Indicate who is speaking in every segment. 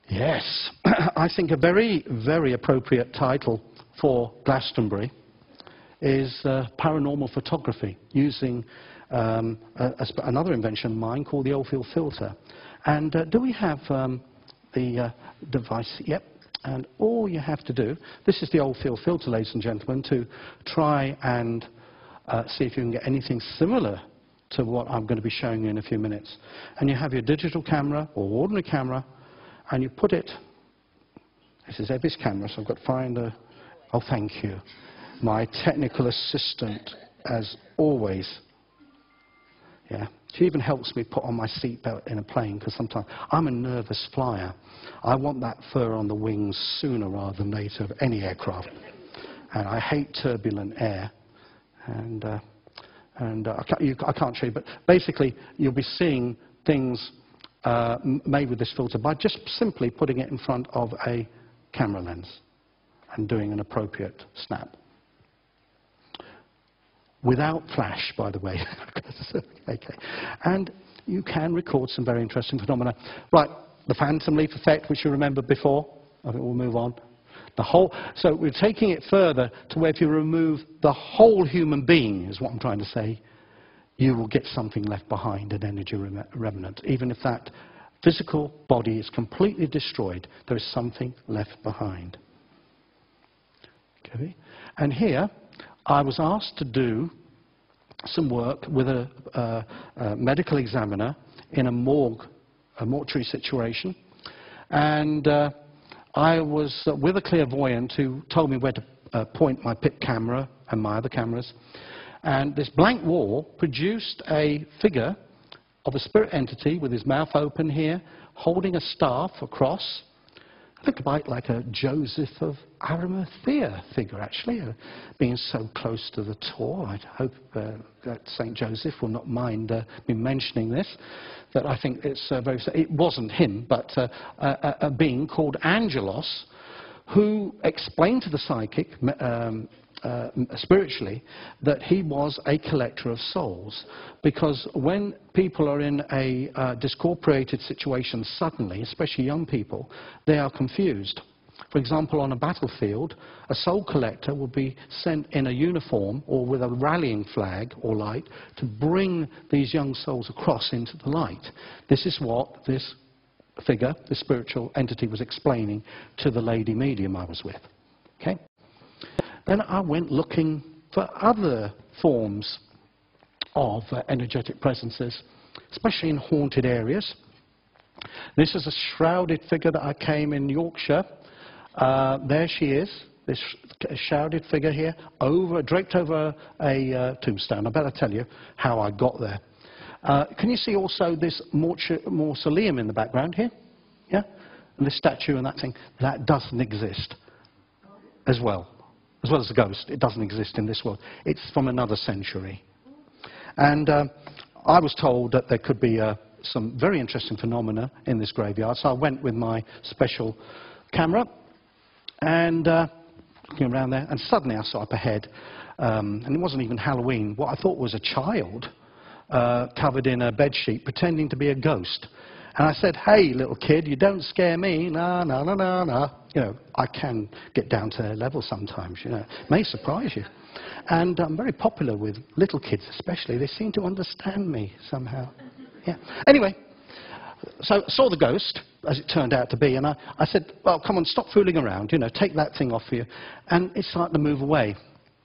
Speaker 1: Yes, I think a very, very appropriate title for Glastonbury is paranormal photography, using another invention of mine called the Oldfield filter. And do we have the device? Yep. And all you have to do, this is the Oldfield filter, ladies and gentlemen, to try and see if you can get anything similar to what I'm going to be showing you in a few minutes. And you have your digital camera or ordinary camera, and you put it, this is Evie's camera, so I've got to find a, oh thank you, my technical assistant as always. Yeah, she even helps me put on my seatbelt in a plane, because sometimes I'm a nervous flyer. I want that fur on the wings sooner rather than later of any aircraft. And I hate turbulent air. And I can't show you, but basically you'll be seeing things made with this filter by just simply putting it in front of a camera lens and doing an appropriate snap. Without flash, by the way. Okay. And you can record some very interesting phenomena. Right, the phantom leaf effect, which you remember before. I think we'll move on. So we're taking it further to where if you remove the whole human being, is what I'm trying to say, you will get something left behind, an energy remnant. Even if that physical body is completely destroyed, there is something left behind. Okay. And here, I was asked to do some work with a medical examiner in a mortuary situation. And I was with a clairvoyant who told me where to point my PIC camera and my other cameras. And this blank wall produced a figure of a spirit entity with his mouth open here, holding a staff across. I think quite like a Joseph of Arimathea figure, actually, being so close to the tour. I hope that St. Joseph will not mind me mentioning this, that I think it's very... It wasn't him, but a being called Angelos, who explained to the psychic, spiritually, that he was a collector of souls. Because when people are in a discorporated situation suddenly, especially young people, they are confused. For example, on a battlefield, a soul collector will be sent in a uniform or with a rallying flag or light to bring these young souls across into the light. This is what this figure, this spiritual entity, was explaining to the lady medium I was with. Okay? Then I went looking for other forms of energetic presences, especially in haunted areas. This is a shrouded figure that I came in Yorkshire. There she is, this shrouded figure here, draped over a tombstone. I better tell you how I got there. Can you see also this mausoleum in the background here? Yeah? And this statue and that thing, that doesn't exist as well. As well as the ghost, it doesn't exist in this world. It's from another century. And I was told that there could be some very interesting phenomena in this graveyard, so I went with my special camera and looking around there, and suddenly I saw up ahead, and it wasn't even Halloween, what I thought was a child covered in a bedsheet pretending to be a ghost. And I said, "Hey, little kid, you don't scare me. No, no, no, no, no." You know, I can get down to their level sometimes, you know. It may surprise you. And I'm very popular with little kids especially. They seem to understand me somehow. Yeah. Anyway, so I saw the ghost, as it turned out to be, and I said, "Well, come on, stop fooling around, you know, take that thing off you." And it started to move away.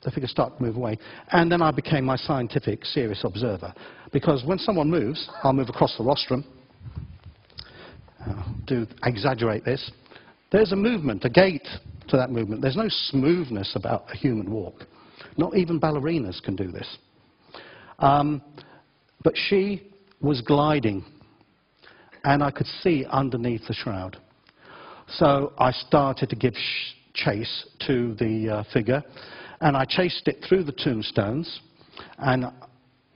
Speaker 1: The figure started to move away. And then I became my scientific, serious observer. Because when someone moves, I'll move across the rostrum. Do exaggerate this. There's a movement, a gait to that movement. There's no smoothness about a human walk. Not even ballerinas can do this. But she was gliding, and I could see underneath the shroud. So I started to give chase to the figure, and I chased it through the tombstones, and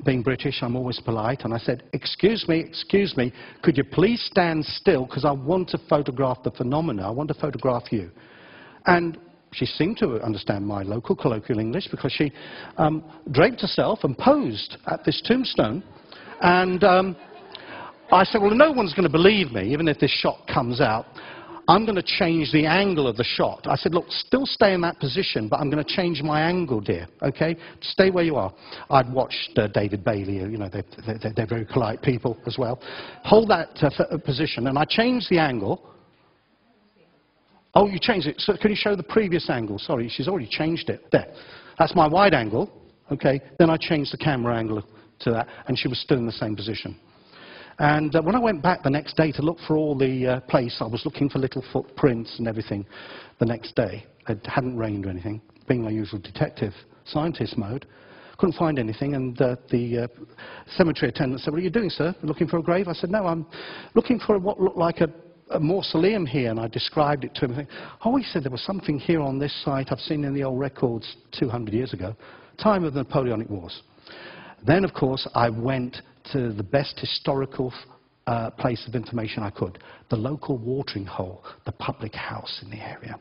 Speaker 1: being British, I'm always polite, and I said, excuse me, could you please stand still, because I want to photograph the phenomena, I want to photograph you." And she seemed to understand my local colloquial English, because she draped herself and posed at this tombstone. And I said, "Well, no one's going to believe me, even if this shot comes out. I'm going to change the angle of the shot. I said, look, still stay in that position, but I'm going to change my angle, dear, okay? Stay where you are. I'd watched David Bailey, you know, they're very polite people as well. Hold that position, and I changed the angle. Oh, you changed it. So can you show the previous angle? Sorry, she's already changed it. There. That's my wide angle, okay? Then I changed the camera angle to that, and she was still in the same position. And when I went back the next day to look for all the place, I was looking for little footprints and everything the next day. It hadn't rained or anything, being my usual detective scientist mode. Couldn't find anything, and the cemetery attendant said, what are you doing, sir? Looking for a grave? I said, no, I'm looking for what looked like a mausoleum here, and I described it to him. Oh, he said, there was something here on this site I've seen in the old records 200 years ago, time of the Napoleonic Wars. Then, of course, I went to the best historical place of information I could, the local watering hole, the public house in the area.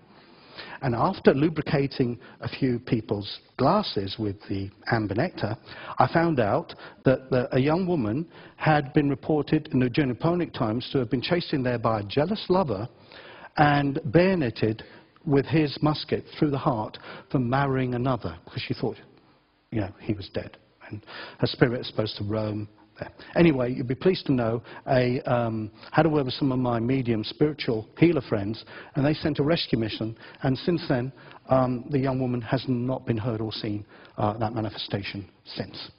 Speaker 1: And after lubricating a few people's glasses with the amber nectar, I found out that a young woman had been reported in the Napoleonic times to have been chased in there by a jealous lover and bayoneted with his musket through the heart for marrying another, because she thought, you know, he was dead. And her spirit is supposed to roam there. Anyway, you'd be pleased to know I had a word with some of my medium spiritual healer friends, and they sent a rescue mission, and since then the young woman has not been heard or seen that manifestation since.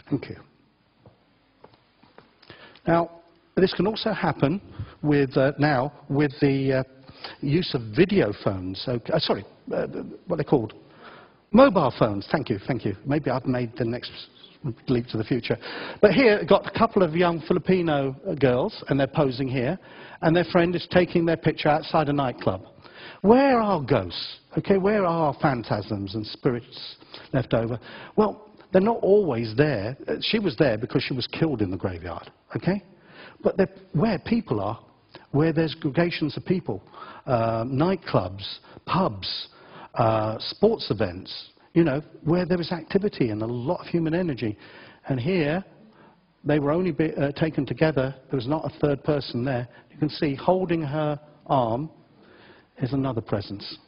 Speaker 1: Thank you. Now, this can also happen with now with the use of video phones. Sorry, what they're called? Mobile phones. Thank you, thank you. Maybe I've made the next leap to the future. But here, got a couple of young Filipino girls, and they're posing here, and their friend is taking their picture outside a nightclub. Where are ghosts? Okay, where are phantasms and spirits left over? Well, they're not always there. She was there because she was killed in the graveyard, okay? But where people are, where there's aggregations of people, nightclubs, pubs, sports events, you know, where there was activity and a lot of human energy. And here, they were only taken together. There was not a third person there. You can see holding her arm is another presence.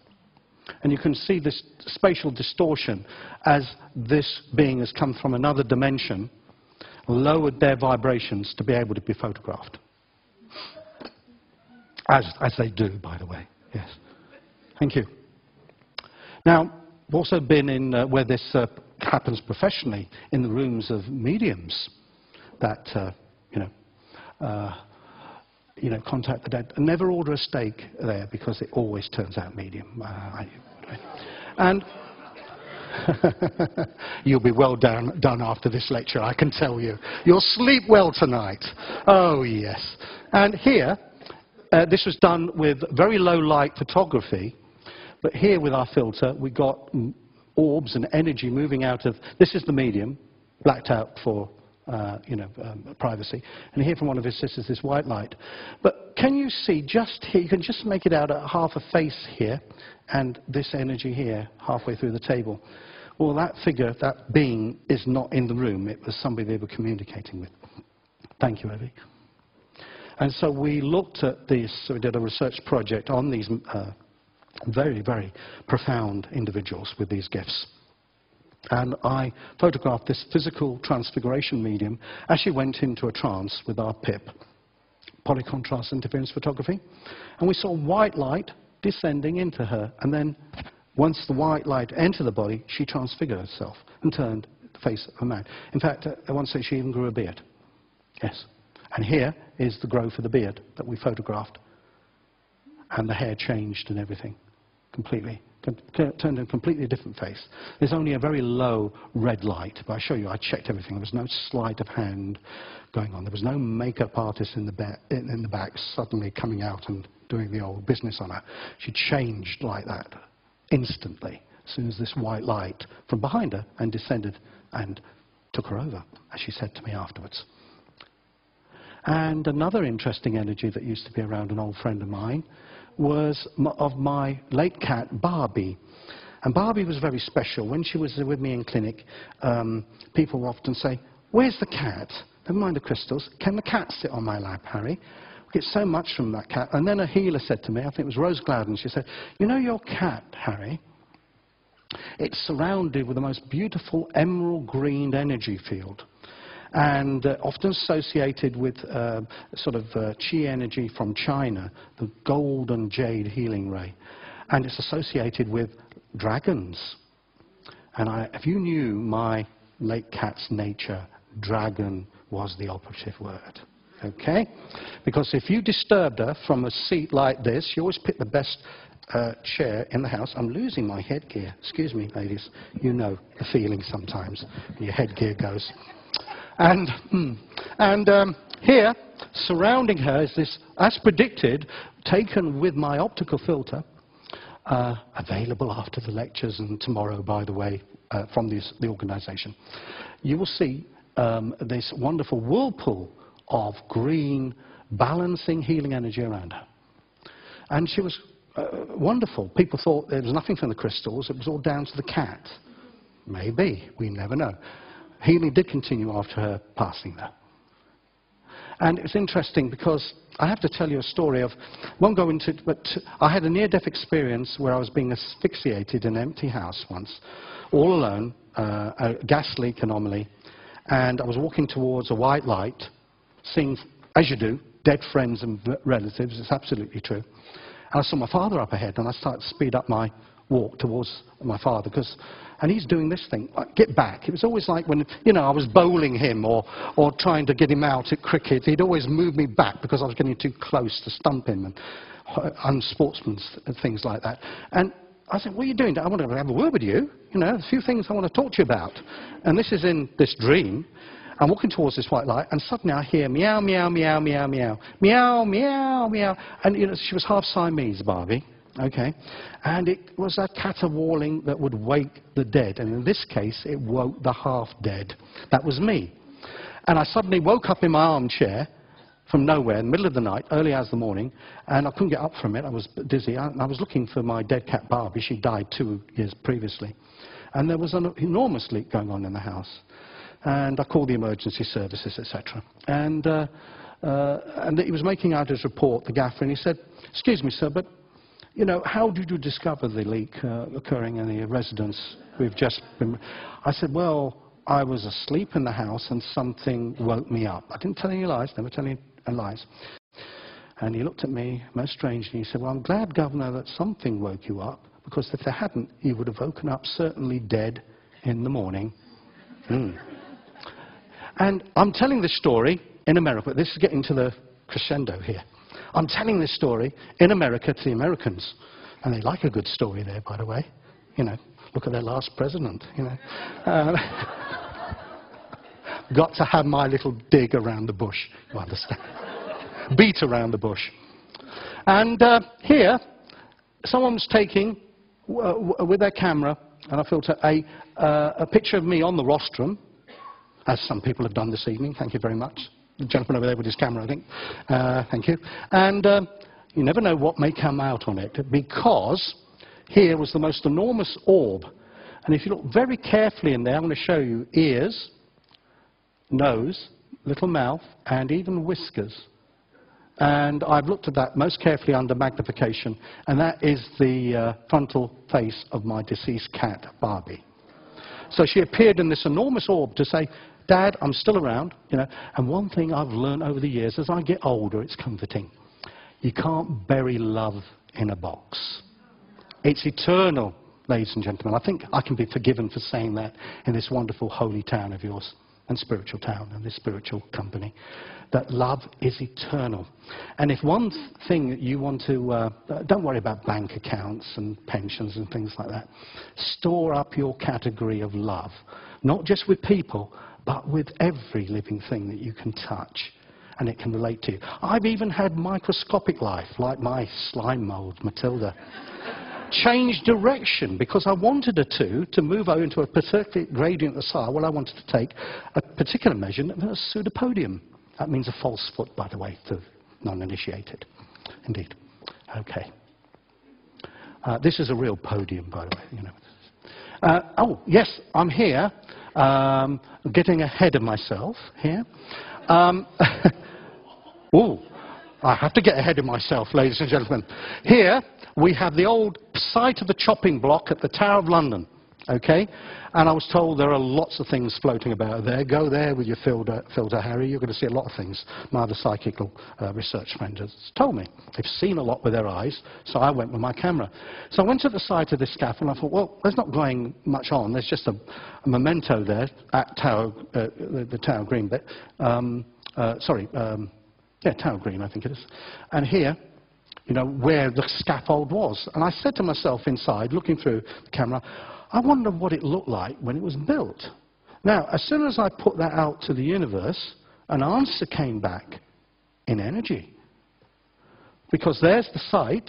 Speaker 1: And you can see this spatial distortion as this being has come from another dimension, lowered their vibrations to be able to be photographed. As they do, by the way. Yes. Thank you. Now, I've also been in where this happens professionally, in the rooms of mediums that, contact the dead. And never order a steak there, because it always turns out medium. And you'll be well done after this lecture, I can tell you. You'll sleep well tonight. Oh, yes. And here, this was done with very low light photography. But here with our filter, we got orbs and energy moving out of, this is the medium, blacked out for, privacy. And here from one of his sisters, this white light. But can you see just here, you can just make it out at half a face here, and this energy here, halfway through the table. Well, that figure, that being, is not in the room. It was somebody they were communicating with. Thank you, Evie. And so we looked at this, so we did a research project on these very, very profound individuals with these gifts. And I photographed this physical transfiguration medium as she went into a trance with our PIP, polycontrast interference photography. And we saw white light descending into her. And then once the white light entered the body, she transfigured herself and turned the face of a man. In fact, at one stage she even grew a beard. Yes. And here is the growth of the beard that we photographed. And the hair changed and everything. Completely. Turned in a completely different face. There's only a very low red light, but I show you, I checked everything. There was no sleight of hand going on. There was no makeup artist in the back suddenly coming out and doing the old business on her. She changed like that instantly, as soon as this white light from behind her and descended and took her over, as she said to me afterwards. And another interesting energy that used to be around an old friend of mine was of my late cat, Barbie. And Barbie was very special. When she was with me in clinic, people would often say, where's the cat? Never mind the crystals. Can the cat sit on my lap, Harry? get so much from that cat. And then a healer said to me, I think it was Rose Gladden, she said, you know your cat, Harry, it's surrounded with the most beautiful emerald green energy field, and often associated with sort of chi energy from China, the golden jade healing ray. And it's associated with dragons. And if you knew my late cat's nature, dragon was the operative word. Okay? Because if you disturbed her from a seat like this, you always pick the best chair in the house. I'm losing my headgear. Excuse me, ladies. You know the feeling sometimes when your headgear goes. And here, surrounding her is this, as predicted, taken with my optical filter, available after the lectures and tomorrow, by the way, from the organisation. You will see this wonderful whirlpool of green, balancing, healing energy around her. And she was wonderful. People thought there was nothing from the crystals, it was all down to the cat. Maybe, we never know. Healing did continue after her passing there. And it's interesting because I have to tell you a story of, won't go into it, but I had a near-death experience where I was being asphyxiated in an empty house once, all alone, a gas leak anomaly, and I was walking towards a white light, seeing, as you do, dead friends and relatives. It's absolutely true. And I saw my father up ahead, and I started to speed up my walk towards my father, and he's doing this thing, like, get back. It was always like when, you know, I was bowling him or trying to get him out at cricket, he'd always move me back because I was getting too close to stump him, and unsportsman things like that. And I said, what are you doing? I want to have a word with you. You know, a few things I want to talk to you about. And this is in this dream. I'm walking towards this white light, and suddenly I hear meow, meow, meow, meow, meow, meow, meow, meow. And, you know, she was half Siamese, Barbie. Okay, and it was a caterwauling that would wake the dead, and in this case it woke the half dead. That was me. And I suddenly woke up in my armchair from nowhere in the middle of the night, early hours of the morning, and I couldn't get up from it. I was dizzy. I was looking for my dead cat Barbie. She died 2 years previously, and there was an enormous leak going on in the house. And I called the emergency services, etc. And he was making out his report, the gaffer, and he said, excuse me, sir, but you know, how did you discover the leak occurring in the residence we've just been... I said, well, I was asleep in the house and something woke me up. I didn't tell any lies, never tell any lies. And he looked at me most strangely. He said, well, I'm glad, Governor, that something woke you up, because if there hadn't, you would have woken up certainly dead in the morning. And I'm telling this story in America. This is getting to the crescendo here. I'm telling this story in America to the Americans, and they like a good story there, by the way. You know, look at their last president, you know. Got to have my little dig around the bush, you understand. Beat around the bush. And here, someone was taking, with their camera, and I filter, a picture of me on the rostrum, as some people have done this evening, thank you very much. The gentleman over there with his camera, I think. Thank you. And you never know what may come out on it, because here was the most enormous orb. And if you look very carefully in there, I'm going to show you ears, nose, little mouth, and even whiskers. And I've looked at that most carefully under magnification, and that is the frontal face of my deceased cat, Barbie. So she appeared in this enormous orb to say, Dad, I'm still around, you know. And one thing I've learned over the years, as I get older, it's comforting. You can't bury love in a box. It's eternal, ladies and gentlemen. I think I can be forgiven for saying that in this wonderful holy town of yours, and spiritual town, and this spiritual company, that love is eternal. And if one thing that you want to, don't worry about bank accounts and pensions and things like that. Store up your category of love, not just with people, but with every living thing that you can touch, and it can relate to you. I've even had microscopic life, like my slime mold, Matilda, change direction because I wanted her to move over into a particular gradient of the side. Well, I wanted to take a particular measurement of a pseudopodium. That means a false foot, by the way, to non-initiated. Indeed. Okay. This is a real podium, by the way. You know. Oh, yes, I'm here. Getting ahead of myself here. Ooh, I have to get ahead of myself, ladies and gentlemen. Here we have the old site of the chopping block at the Tower of London. Okay? And I was told there are lots of things floating about there. Go there with your filter, Harry. You're going to see a lot of things. My other psychical research friend has told me. They've seen a lot with their eyes, so I went with my camera. So I went to the side of this scaffold, and I thought, well, there's not going much on. There's just a memento there at Tower, the Tower Green bit. Yeah, Tower Green, I think it is. And here, you know, where the scaffold was. And I said to myself inside, looking through the camera, I wonder what it looked like when it was built. Now, as soon as I put that out to the universe, an answer came back in energy. Because there's the site,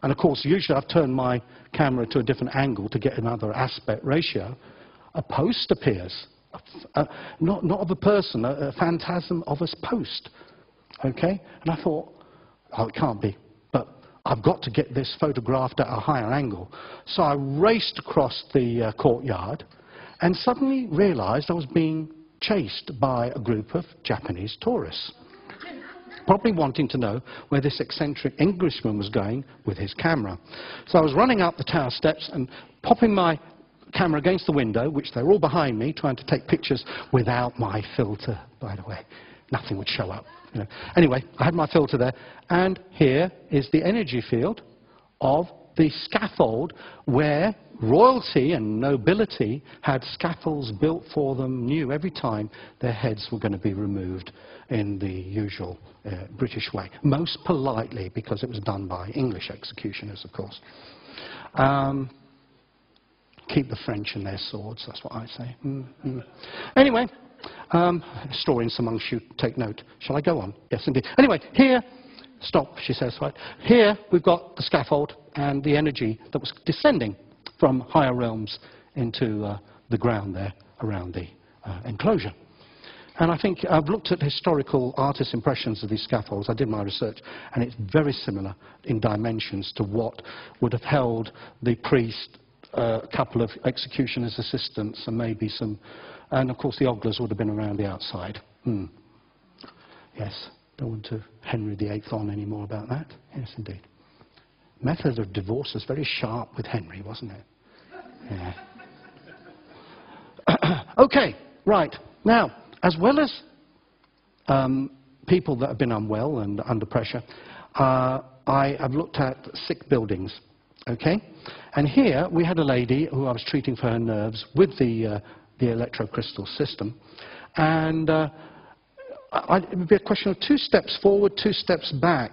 Speaker 1: and of course, usually I've turned my camera to a different angle to get another aspect ratio. A post appears. Not of a person, a phantasm of a post. Okay? And I thought, oh, it can't be. I've got to get this photographed at a higher angle. So I raced across the courtyard and suddenly realized I was being chased by a group of Japanese tourists, probably wanting to know where this eccentric Englishman was going with his camera. So I was running up the tower steps and popping my camera against the window, which they're all behind me, trying to take pictures without my filter, by the way. Nothing would show up. You know. Anyway, I had my filter there, and here is the energy field of the scaffold where royalty and nobility had scaffolds built for them, knew every time their heads were going to be removed in the usual British way. Most politely, because it was done by English executioners, of course. Keep the French and their swords, that's what I say. Anyway. Historians amongst you, take note. Shall I go on? Yes, indeed. Anyway, here, stop, she says, right. Here we've got the scaffold and the energy that was descending from higher realms into the ground there around the enclosure. And I think I've looked at historical artist impressions of these scaffolds. I did my research, and it's very similar in dimensions to what would have held the priest, a couple of executioners' assistants, and maybe some. And, of course, the oglers would have been around the outside. Yes, don't want to Henry VIII on any more about that. Yes, indeed. Method of divorce was very sharp with Henry, wasn't it? Yeah. OK, right. Now, as well as people that have been unwell and under pressure, I have looked at sick buildings. OK? And here we had a lady who I was treating for her nerves with the electrocrystal system, and it would be a question of 2 steps forward, 2 steps back,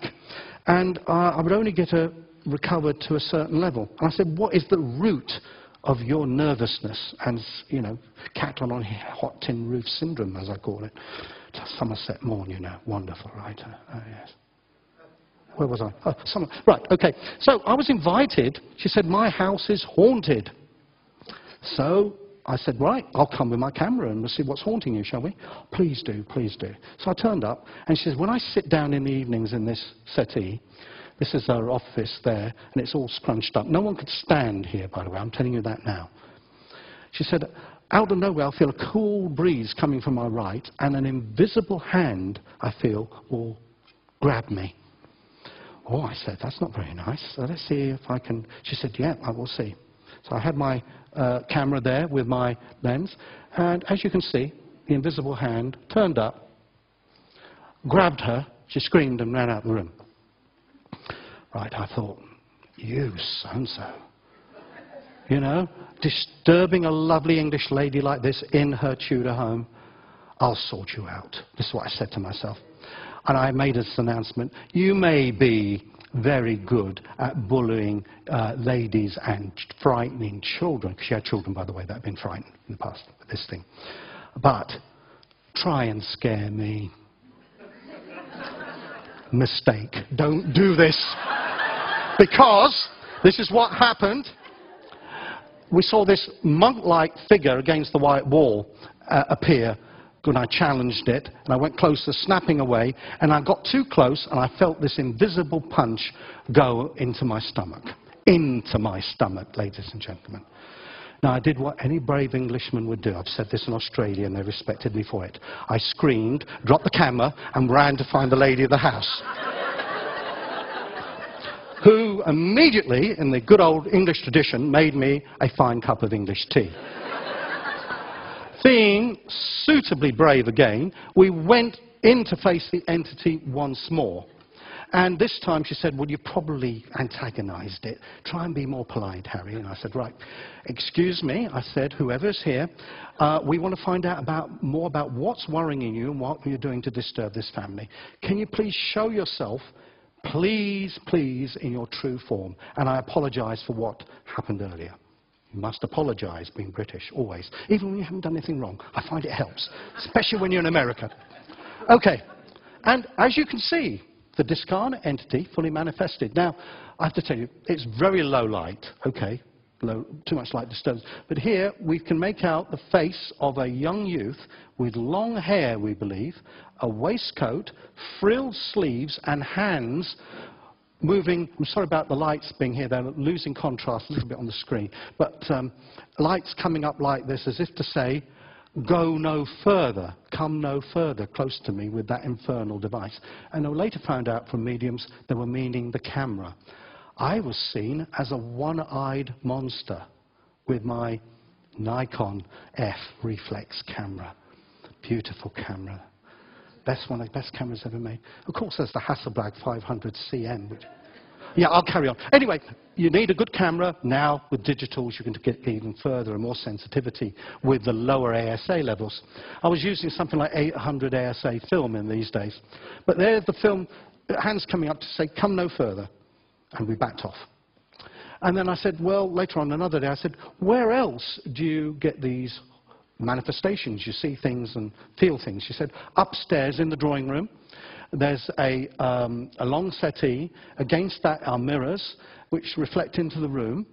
Speaker 1: and I would only get her recovered to a certain level. And I said, what is the root of your nervousness and, you know, cat on hot tin roof syndrome, as I call it? Somerset Maugham, you know, wonderful writer. Oh, yes. Where was I? Oh, right, okay. So I was invited. She said, my house is haunted. So I said, right, I'll come with my camera and we'll see what's haunting you, shall we? Please do, please do. So I turned up, and she says, when I sit down in the evenings in this settee, this is our office there, and it's all scrunched up. No one could stand here, by the way, I'm telling you that now. She said, out of nowhere, I feel a cool breeze coming from my right, and an invisible hand, I feel, will grab me. Oh, I said, that's not very nice. So let's see if I can. She said, yeah, I will see. So I had my camera there with my lens, and as you can see, the invisible hand turned up, grabbed her, she screamed and ran out of the room. Right, I thought, you so-and-so. You know, disturbing a lovely English lady like this in her Tudor home, I'll sort you out. This is what I said to myself. And I made this announcement, you may be very good at bullying ladies and frightening children. She had children, by the way, that had been frightened in the past with this thing. But try and scare me. Mistake. Don't do this. Because this is what happened. We saw this monk-like figure against the white wall appear. When I challenged it, and I went closer, snapping away, and I got too close, and I felt this invisible punch go into my stomach. Into my stomach, ladies and gentlemen. Now, I did what any brave Englishman would do. I've said this in Australia, and they respected me for it. I screamed, dropped the camera, and ran to find the lady of the house. who immediately, in the good old English tradition, made me a fine cup of English tea. Being suitably brave again, we went in to face the entity once more. And this time she said, well, you probably antagonized it. Try and be more polite, Harry. And I said, right, excuse me. I said, whoever's here, we want to find out more about what's worrying you and what you're doing to disturb this family. Can you please show yourself, please, please, in your true form? And I apologize for what happened earlier. You must apologize, being British, always. Even when you haven't done anything wrong. I find it helps, especially when you're in America. Okay, and as you can see, the discarnate entity fully manifested. Now, I have to tell you, it's very low light, okay, too much light disturbs. But here, we can make out the face of a young youth with long hair, we believe, a waistcoat, frilled sleeves, and hands moving. I'm sorry about the lights being here, they're losing contrast a little bit on the screen. But lights coming up like this as if to say, go no further, come no further close to me with that infernal device. And I later found out from mediums they were meaning the camera. I was seen as a one-eyed monster with my Nikon F reflex camera. Beautiful camera. One of the best cameras ever made. Of course, there's the Hasselblad 500 CM, which... Yeah, I'll carry on. Anyway, you need a good camera. Now, with digitals, you can get even further and more sensitivity with the lower ASA levels. I was using something like 800 ASA film in these days. But there's the film, hands coming up to say, come no further. And we backed off. And then I said, well, later on another day, I said, where else do you get these manifestations? You see things and feel things. She said, upstairs in the drawing room. There's a long settee. Against that are mirrors which reflect into the room.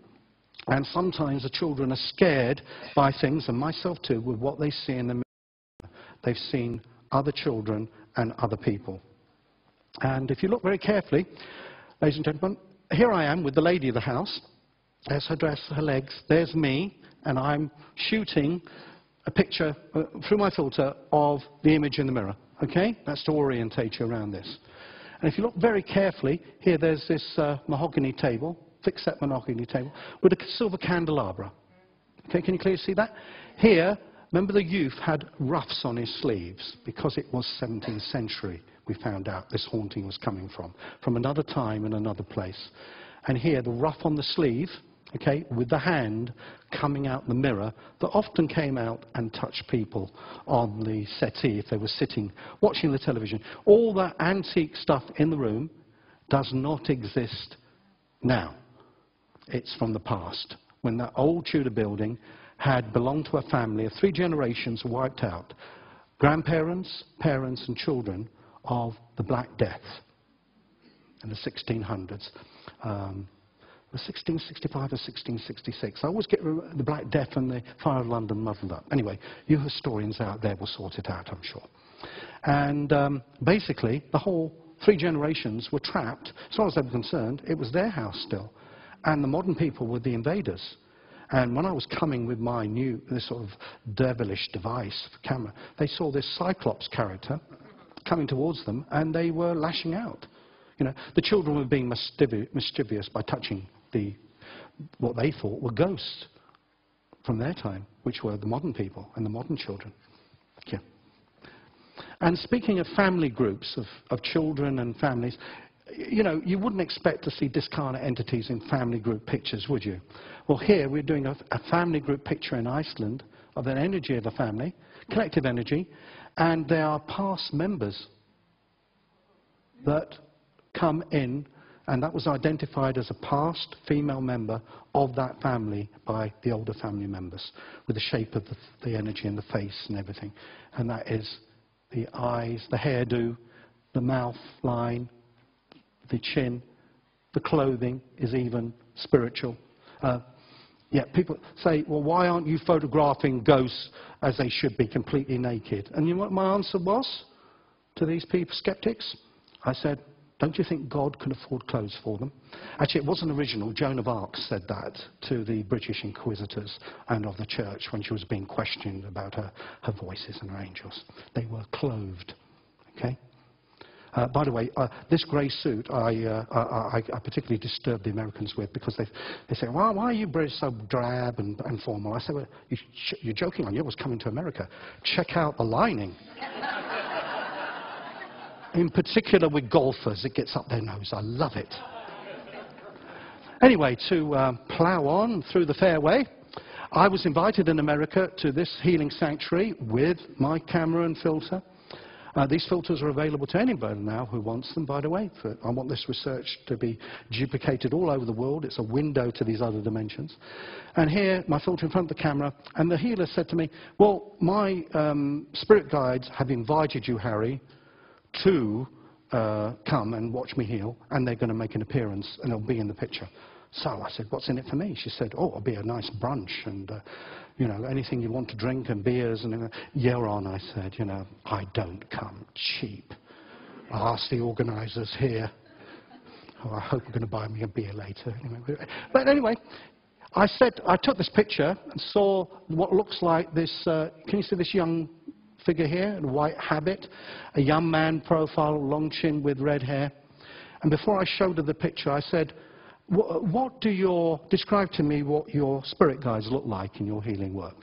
Speaker 1: And sometimes the children are scared by things, and myself too, with what they see in the mirror. They've seen other children and other people. And if you look very carefully, ladies and gentlemen, here I am with the lady of the house. There's her dress, her legs. There's me, and I'm shooting a picture through my filter of the image in the mirror. Okay? That's to orientate you around this. And if you look very carefully, here there's this mahogany table, thick-set mahogany table, with a silver candelabra. Okay, can you clearly see that? Here, remember the youth had ruffs on his sleeves, because it was 17th century, we found out this haunting was coming from another time and another place. And here, the ruff on the sleeve, okay, with the hand coming out the mirror that often came out and touched people on the settee if they were sitting watching the television. All that antique stuff in the room does not exist now. It's from the past, when that old Tudor building had belonged to a family of 3 generations wiped out. Grandparents, parents and children of the Black Death in the 1600s. 1665 or 1666. I always get the Black Death and the Fire of London muddled up. Anyway, you historians out there will sort it out, I'm sure. And basically, the whole 3 generations were trapped. As far as they were concerned, it was their house still. And the modern people were the invaders. And when I was coming with my this sort of devilish device, camera, they saw this Cyclops character coming towards them, and they were lashing out. You know, the children were being mischievous by touching what they thought were ghosts from their time, which were the modern people and the modern children. Yeah. And speaking of family groups, of children and families, you know, you wouldn't expect to see discarnate entities in family group pictures, would you? Well, here we're doing a family group picture in Iceland of an energy of a family, collective energy, and they are past members that come in, and that was identified as a past female member of that family by the older family members, with the shape of the energy and the face and everything. And that is the eyes, the hairdo, the mouth line, the chin, the clothing is even spiritual. Yeah, people say, well, why aren't you photographing ghosts as they should be, completely naked? And you know what my answer was to these people, skeptics? I said, don't you think God can afford clothes for them? Actually, it wasn't original. Joan of Arc said that to the British inquisitors and of the church when she was being questioned about her voices and her angels. They were clothed. Okay? By the way, this grey suit I particularly disturbed the Americans with, because they say, why are you British so drab and formal? I said, well, you're joking, aren't you? I was coming to America. Check out the lining. In particular with golfers, it gets up their nose. I love it. Anyway, to plough on through the fairway, I was invited in America to this healing sanctuary with my camera and filter. These filters are available to anybody now who wants them, by the way. I want this research to be duplicated all over the world. It's a window to these other dimensions. And here, my filter in front of the camera, and the healer said to me, well, my spirit guides have invited you, Harry, to come and watch me heal, and they're going to make an appearance, and they'll be in the picture. So I said, what's in it for me? She said, oh, it'll be a nice brunch, and, you know, anything you want to drink, and beers, and yeah, on, I said, you know, I don't come cheap. I asked the organisers here. Oh, I hope you're going to buy me a beer later. You know. But anyway, I took this picture and saw what looks like this, can you see this young figure here, in a white habit, a young man profile, long chin with red hair. And before I showed her the picture, I said, describe to me what your spirit guides look like in your healing work.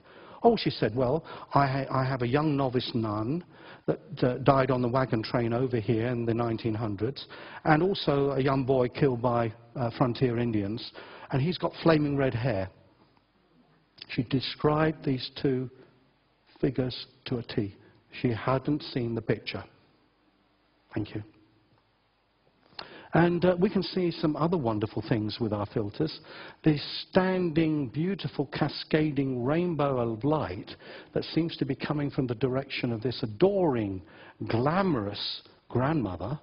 Speaker 1: Oh, she said, well, I have a young novice nun that died on the wagon train over here in the 1900s, and also a young boy killed by frontier Indians, and he's got flaming red hair. She described these two figures to a T. She hadn't seen the picture. Thank you. And we can see some other wonderful things with our filters. This standing, beautiful, cascading rainbow of light that seems to be coming from the direction of this adoring, glamorous grandmother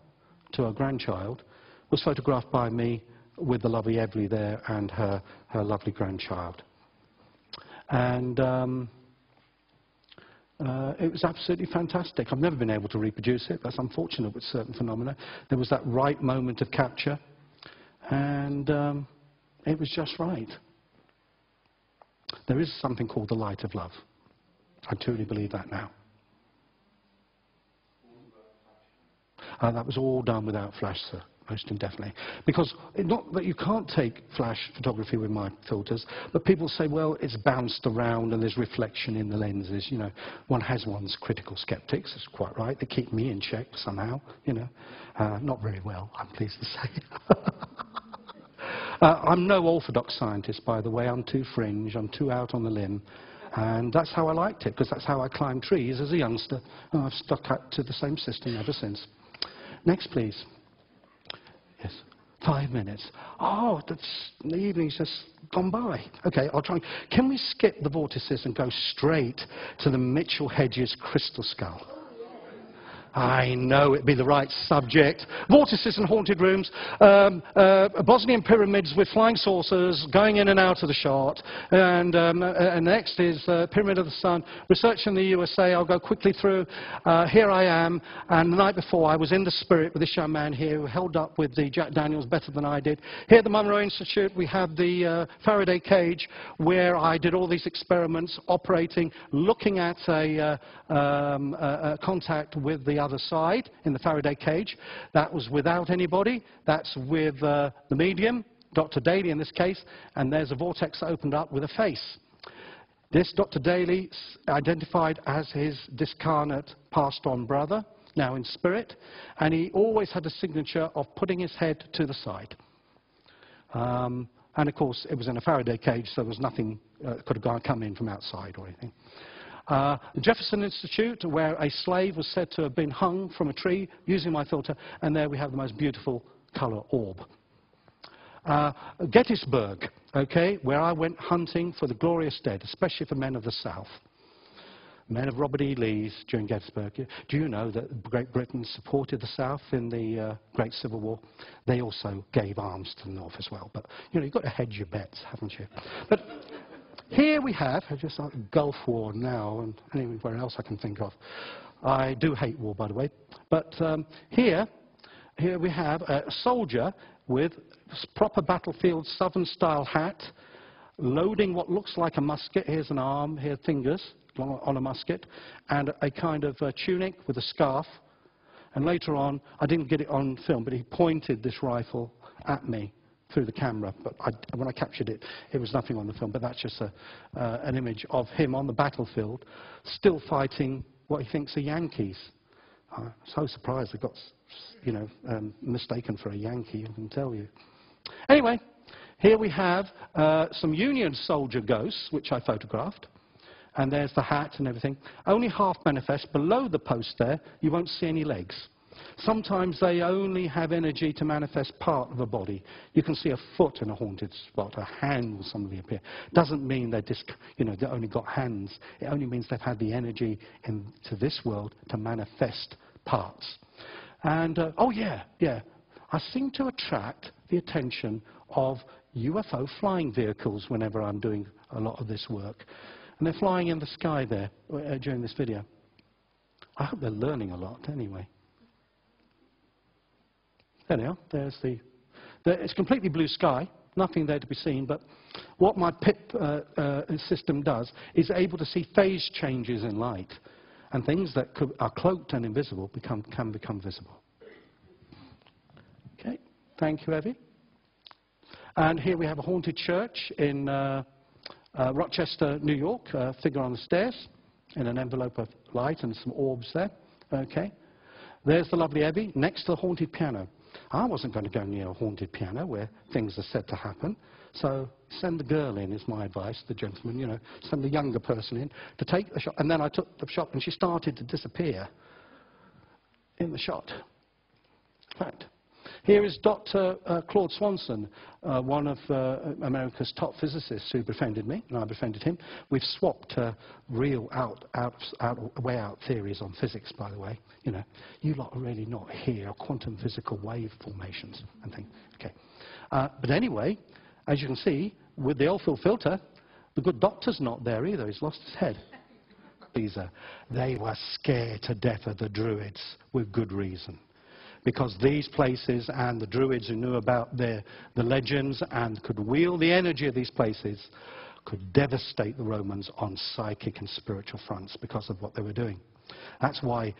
Speaker 1: to her grandchild was photographed by me with the lovely Evely there and her lovely grandchild. And it was absolutely fantastic. I've never been able to reproduce it. That's unfortunate with certain phenomena. There was that right moment of capture, and it was just right. There is something called the light of love. I truly believe that now. That was all done without flash, sir. Most indefinitely. Because, not that you can't take flash photography with my filters, but people say, well, it's bounced around and there's reflection in the lenses. You know, one has one's critical skeptics, that's quite right. They keep me in check somehow, you know. Not very well, I'm pleased to say. I'm no orthodox scientist, by the way. I'm too fringe, I'm too out on the limb. And that's how I liked it, because that's how I climbed trees as a youngster. And I've stuck to the same system ever since. Next, please. Yes, 5 minutes. Oh, the evening's just gone by. Okay, I'll try. Can we skip the vortices and go straight to the Mitchell Hedges crystal skull? I know it'd be the right subject. Vortices and haunted rooms, Bosnian pyramids with flying saucers going in and out of the shot, and next is Pyramid of the Sun. Research in the USA, I'll go quickly through. Here I am, and the night before I was in the spirit with this young man here who held up with the Jack Daniels better than I did. Here at the Monroe Institute we have the Faraday cage where I did all these experiments, operating, looking at a contact with the other side in the Faraday cage. That was without anybody. That's with the medium, Dr. Daly in this case, and there's a vortex that opened up with a face. This Dr. Daly identified as his discarnate passed-on brother, now in spirit, and he always had a signature of putting his head to the side. And of course, it was in a Faraday cage, so there was nothing could have come in from outside or anything. The Jefferson Institute, where a slave was said to have been hung from a tree using my filter, and there we have the most beautiful colour orb. Gettysburg, okay, where I went hunting for the glorious dead, especially for men of the South. Men of Robert E. Lee's during Gettysburg. Do you know that Great Britain supported the South in the Great Civil War? They also gave arms to the North as well. But, you know, you've got to hedge your bets, haven't you? But here we have, just like the Gulf War now, and anywhere else I can think of. I do hate war, by the way. But here we have a soldier with proper battlefield Southern-style hat, loading what looks like a musket. Here's an arm, here fingers on a musket, and a kind of tunic with a scarf. And later on, I didn't get it on film, but he pointed this rifle at me through the camera. But when I captured it, it was nothing on the film. But that's just an image of him on the battlefield, still fighting what he thinks are Yankees. I'm so surprised I got, mistaken for a Yankee, I can tell you. Anyway, here we have some Union soldier ghosts, which I photographed. And there's the hat and everything. Only half manifest. Below the post there, you won't see any legs. Sometimes they only have energy to manifest part of a body. You can see a foot in a haunted spot. A hand will suddenly appear. Doesn't mean they they only got hands. It only means they've had the energy into this world to manifest parts. And, I seem to attract the attention of UFO flying vehicles whenever I'm doing a lot of this work. And they're flying in the sky there during this video. I hope they're learning a lot anyway. There they are. There's it's completely blue sky. Nothing there to be seen. But what my PIP system does is able to see phase changes in light. And things that are cloaked and invisible can become visible. Okay. Thank you, Evie. And here we have a haunted church in Rochester, New York, figure on the stairs in an envelope of light and some orbs there. Okay. There's the lovely Evie next to the haunted piano. I wasn't going to go near a haunted piano where things are said to happen. So send the girl in is my advice, the gentleman, send the younger person in to take the shot. And then I took the shot and she started to disappear in the shot. In fact, here is Dr. Claude Swanson, one of America's top physicists who befriended me, and I befriended him. We've swapped real way out theories on physics, by the way. You lot are really not here, quantum physical wave formations and things. Okay. But anyway, as you can see, with the oil filter, the good doctor's not there either. He's lost his head. They were scared to death of the Druids with good reason. Because these places and the Druids who knew about the legends and could wield the energy of these places could devastate the Romans on psychic and spiritual fronts because of what they were doing. That's why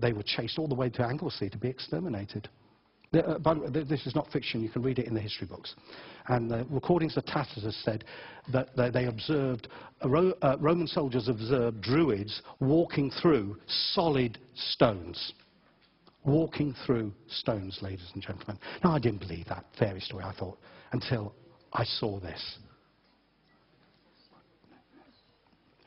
Speaker 1: they were chased all the way to Anglesey to be exterminated. By the way, this is not fiction. You can read it in the history books. And the recordings of Tacitus said that they observed, Roman soldiers observed Druids walking through solid stones. Walking through stones, ladies and gentlemen. Now, I didn't believe that fairy story, I thought, until I saw this.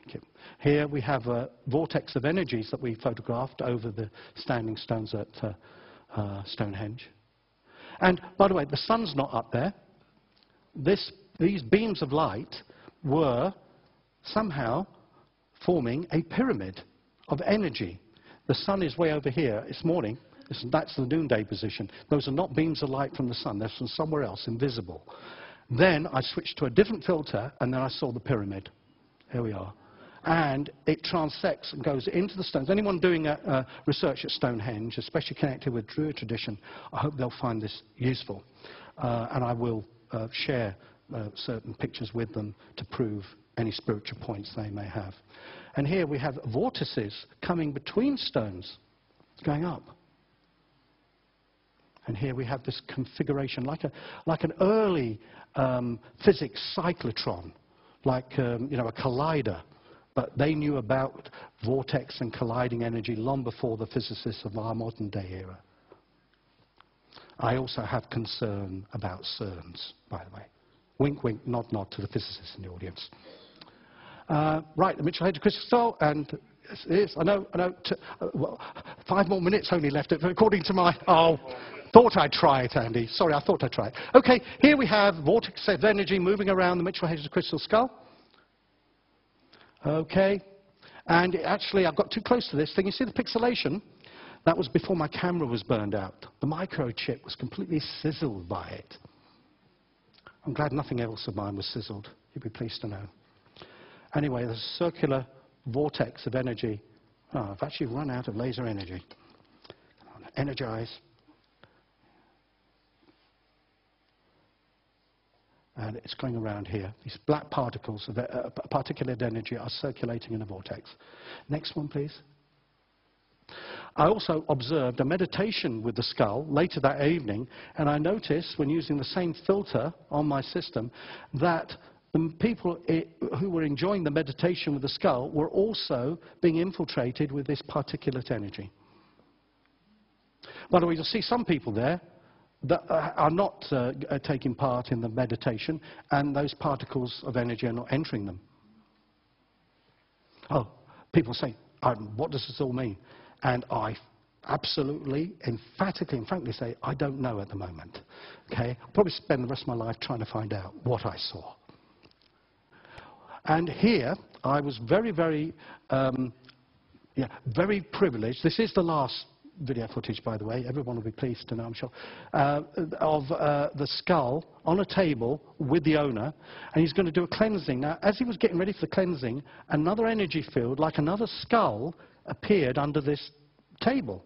Speaker 1: Okay. Here we have a vortex of energies that we photographed over the standing stones at Stonehenge. And, by the way, the sun's not up there. These beams of light were somehow forming a pyramid of energy. The sun is way over here. It's morning. That's the noonday position. Those are not beams of light from the sun. They're from somewhere else, invisible. Then I switched to a different filter, and then I saw the pyramid. Here we are. And it transects and goes into the stones. Anyone doing research at Stonehenge, especially connected with Druid tradition, I hope they'll find this useful. And I will share certain pictures with them to prove any spiritual points they may have. And here we have vortices coming between stones, going up. And here we have this configuration, like an early physics cyclotron, like a collider. But they knew about vortex and colliding energy long before the physicists of our modern day era. I also have concern about CERNs, by the way. Wink, wink, nod, nod to the physicists in the audience. Right, the Mitchell Hedge crystal, and yes, I know, well, 5 more minutes only left, according to my, thought I'd try it, Andy. Sorry, I thought I'd try it. Okay, here we have vortex of energy moving around the Mitchell Hedge crystal skull. Okay, and actually, I've got too close to this thing. You see the pixelation? That was before my camera was burned out. The microchip was completely sizzled by it. I'm glad nothing else of mine was sizzled. You'd be pleased to know. Anyway, there's a circular vortex of energy. Oh, I've actually run out of laser energy. Energize. And it's going around here. These black particles of particulate energy are circulating in a vortex. Next one, please. I also observed a meditation with the skull later that evening, and I noticed, when using the same filter on my system, that the people who were enjoying the meditation with the skull were also being infiltrated with this particulate energy. By the way, you'll see some people there that are not taking part in the meditation, and those particles of energy are not entering them. Oh, people say, what does this all mean? And I absolutely, emphatically and frankly say, I don't know at the moment. Okay? I'll probably spend the rest of my life trying to find out what I saw. And here, I was very, very privileged. This is the last video footage, by the way. Everyone will be pleased to know, I'm sure, of the skull on a table with the owner, and he's going to do a cleansing. Now, as he was getting ready for the cleansing, another energy field, like another skull, appeared under this table,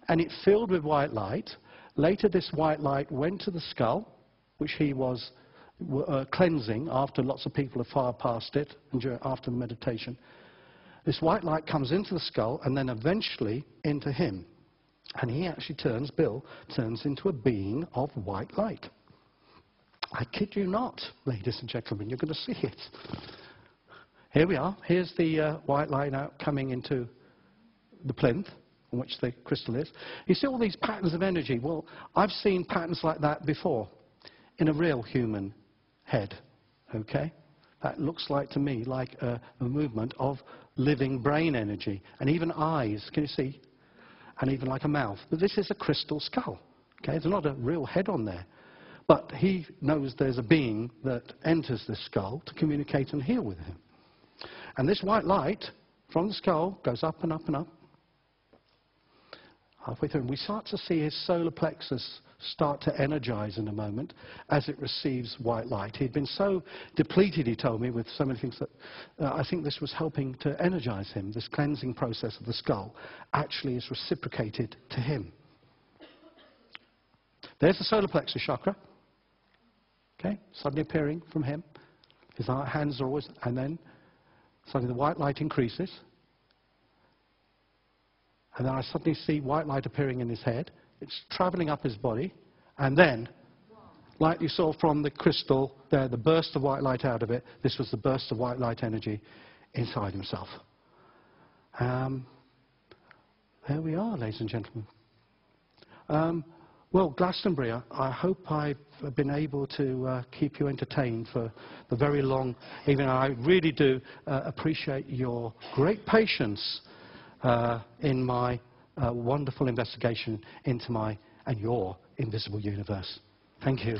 Speaker 1: and it filled with white light. Later, this white light went to the skull, which he was cleansing after lots of people have filed past it and after the meditation. This white light comes into the skull and then eventually into him. And he actually turns, Bill, turns into a being of white light. I kid you not, ladies and gentlemen, you're going to see it. Here we are. Here's the white light now coming into the plinth on which the crystal is. You see all these patterns of energy? Well, I've seen patterns like that before in a real human head, okay? That looks like, to me, like a movement of living brain energy. And even eyes, can you see? And even like a mouth. But this is a crystal skull, okay? There's not a real head on there. But he knows there's a being that enters this skull to communicate and heal with him. And this white light from the skull goes up and up and up. Halfway through, and we start to see his solar plexus start to energize in a moment as it receives white light. He'd been so depleted, he told me, with so many things that I think this was helping to energize him. This cleansing process of the skull actually is reciprocated to him. There's the solar plexus chakra, okay, suddenly appearing from him. His hands are always, and then suddenly the white light increases. And then I suddenly see white light appearing in his head. It's traveling up his body. And then, like you saw from the crystal there, the burst of white light out of it, this was the burst of white light energy inside himself. There we are, ladies and gentlemen. Well, Glastonbury, I hope I've been able to keep you entertained for the very long evening. I really do appreciate your great patience in my wonderful investigation into my and your invisible universe. Thank you.